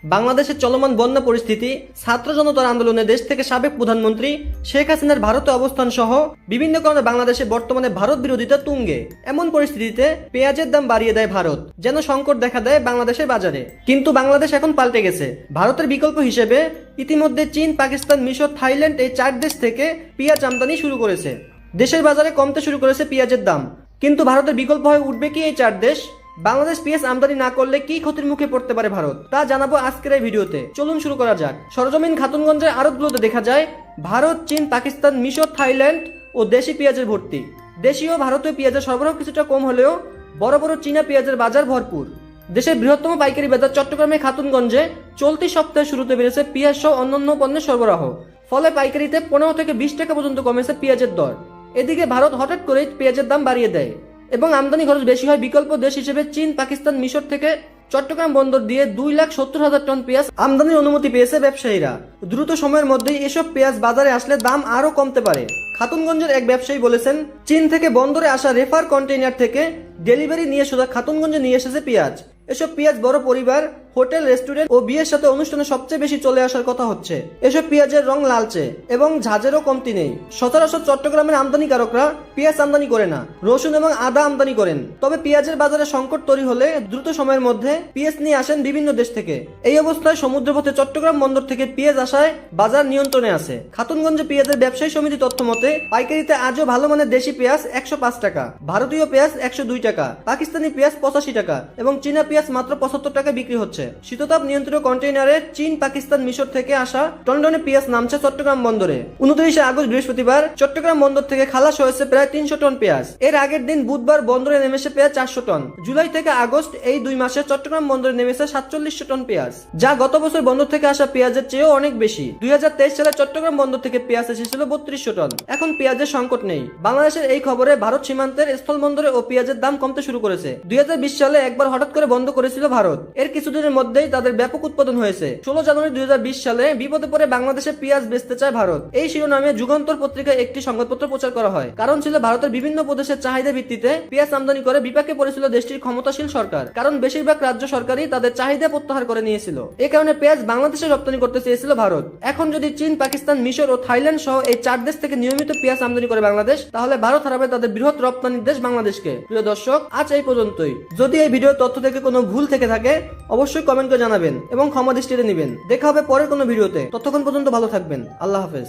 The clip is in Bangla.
বাংলাদেশের চলমান বন্যা পরিস্থিতি, ছাত্র জনতার আন্দোলনে দেশ থেকে সাবেক প্রধানমন্ত্রী শেখ হাসিনার ভারতে অবস্থান সহ বিভিন্ন কারণে বাংলাদেশে বর্তমানে ভারত বিরোধিতা তুঙ্গে। এমন পরিস্থিতিতে পেঁয়াজের দাম বাড়িয়ে দেয় ভারত, যেন সংকট দেখা দেয় বাংলাদেশের বাজারে। কিন্তু বাংলাদেশ এখন পাল্টে গেছে। ভারতের বিকল্প হিসেবে ইতিমধ্যে চীন, পাকিস্তান, মিশর, থাইল্যান্ড এই 4 দেশ থেকে পেঁয়াজ আমদানি শুরু করেছে। দেশের বাজারে কমতে শুরু করেছে পেঁয়াজের দাম। কিন্তু ভারতের বিকল্প হয়ে উঠবে কি এই 4 দেশ? বাংলাদেশ পেঁয়াজ আমদানি না করলে কি ক্ষতির মুখে পড়তে পারে ভারত, তা জানাবো আজকের এই ভিডিওতে। চলুন শুরু করা যাক। সরজমিন খাতুনগঞ্জের আড়তগুলোতে দেখা যায় ভারত, চীন, পাকিস্তান, মিশর, থাইল্যান্ড ও দেশি পেঁয়াজের ভর্তি। দেশীয় ভারতীয় পেঁয়াজের সরবরাহ কিছুটা কম হলেও বড় বড় চীনা পেঁয়াজের বাজার ভরপুর। দেশের বৃহত্তম পাইকারি বাজার চট্টগ্রামে খাতুনগঞ্জে চলতি সপ্তাহের শুরুতে বেড়েছে পেঁয়াজ সহ অন্যান্য পণ্যের সরবরাহ। ফলে পাইকারিতে 15 থেকে 20 টাকা পর্যন্ত কমেছে পেঁয়াজের দর। এদিকে ভারত হঠাৎ করে পেঁয়াজের দাম বাড়িয়ে দেয় এবং আমদানি খরচ বেশি হয়। বিকল্প দেশ হিসেবে চীন, পাকিস্তান, মিশর থেকে চট্টগ্রাম বন্দর দিয়ে 2,70,000 টন পেঁয়াজ আমদানির অনুমতি পেয়েছে ব্যবসায়ীরা। দ্রুত সময়ের মধ্যেই এসব পেঁয়াজ বাজারে আসলে দাম আরও কমতে পারে। খাতুনগঞ্জের এক ব্যবসায়ী বলেছেন, চীন থেকে বন্দরে আসা রেফার কন্টেইনার থেকে ডেলিভারি নিয়ে সোজা খাতুনগঞ্জে নিয়ে এসেছে পেঁয়াজ। এসব পেঁয়াজ বড় পরিবার, হোটেল, রেস্টুরেন্ট ও বিয়ের সাথে অনুষ্ঠানে সবচেয়ে বেশি চলে আসার কথা হচ্ছে। এসব পেঁয়াজের রং লালচে এবং ঝাঁঝেরও কমতি নেই। সচরাচর চট্টগ্রামের আমদানিকারকরা পেঁয়াজ আমদানি করে না, রসুন এবং আদা আমদানি করেন। তবে পেঁয়াজের বাজারে সংকট তৈরি হলে দ্রুত সময়ের মধ্যে পেঁয়াজ নিয়ে আসেন বিভিন্ন দেশ থেকে। এই অবস্থায় সমুদ্রপথে চট্টগ্রাম বন্দর থেকে পেঁয়াজ আসায় বাজার নিয়ন্ত্রণে আছে। খাতুনগঞ্জে পেঁয়াজের ব্যবসায়ী সমিতি তথ্য মতে পাইকারিতে আজও ভালো মানের দেশি পেঁয়াজ 105 টাকা, ভারতীয় পেঁয়াজ 102 টাকা, পাকিস্তানি পেঁয়াজ 85 টাকা এবং চীনা পেঁয়াজ মাত্র 75 টাকা বিক্রি হচ্ছে। শীততাপ নিয়ন্ত্রিত কন্টেইনারে চীন, পাকিস্তান, মিশর থেকে আসা টনটনে পেঁয়াজ নামছে চট্টগ্রাম বন্দরে। 29 আগস্ট বৃহস্পতিবার চট্টগ্রাম বন্দর থেকে খালাস হয়েছে প্রায় 300 টন পেঁয়াজ। এর আগের দিন বুধবার বন্দরে নেমেছে পেঁয়াজ 400 টন। জুলাই থেকে আগস্ট এই 2 মাসে চট্টগ্রাম বন্দরে নেমেছে 4700 টন পেঁয়াজ, যা গত বছর বন্দর থেকে আসা পেঁয়াজের চেয়েও অনেক বেশি। 2023 সালে চট্টগ্রাম বন্দর থেকে পেঁয়াজ এসেছিল 3200 টন। এখন পেঁয়াজের সংকট নেই। বাংলাদেশের এই খবরে ভারত সীমান্তের স্থল বন্দরে ও পেঁয়াজের দাম কমতে শুরু করেছে। 2020 সালে একবার হঠাৎ করে বন্ধ করেছিল ভারত। এর কিছুদিনের মধ্যেই তাদের ব্যাপক উৎপাদন হয়েছে। 16 জানুয়ারি 2020 সালে বিপদে পড়ে বাংলাদেশে পেঁয়াজ বেচতে চায় ভারত। এই শিরোনামে যুগান্তর পত্রিকায় একটি সংবাদপত্র প্রচার করা হয়। কারণ ছিল ভারতের বিভিন্ন প্রদেশের চাহিদা ভিত্তিতে পেঁয়াজ আমদানি করে বিপাকে পড়েছিল দেশটির ক্ষমতাশীল সরকার। কারণ বেশিরভাগ রাজ্য সরকারই তাদের চাহিদা প্রত্যাহার করে নিয়েছিল। এ কারণে পেঁয়াজ বাংলাদেশে রপ্তানি করতে চেয়েছিল ভারত। এখন যদি চীন, পাকিস্তান, মিশর ও থাইল্যান্ড সহ এই 4 দেশ থেকে নিয়মিত পেঁয়াজ আমদানি করে বাংলাদেশ, তাহলে ভারত হারাবে তাদের বৃহৎ রপ্তানির দেশ বাংলাদেশকে। প্রিয় দর্শক, আজ এই পর্যন্তই। যদি এই ভিডিওর তথ্য থেকে কোনো ভুল থেকে থাকে অবশ্যই কমেন্ট করে জানাবেন এবং ক্ষমা দৃষ্টিতে নেবেন। দেখা হবে পরের কোনো ভিডিওতে। ততক্ষণ পর্যন্ত ভালো থাকবেন। আল্লাহ হাফেজ।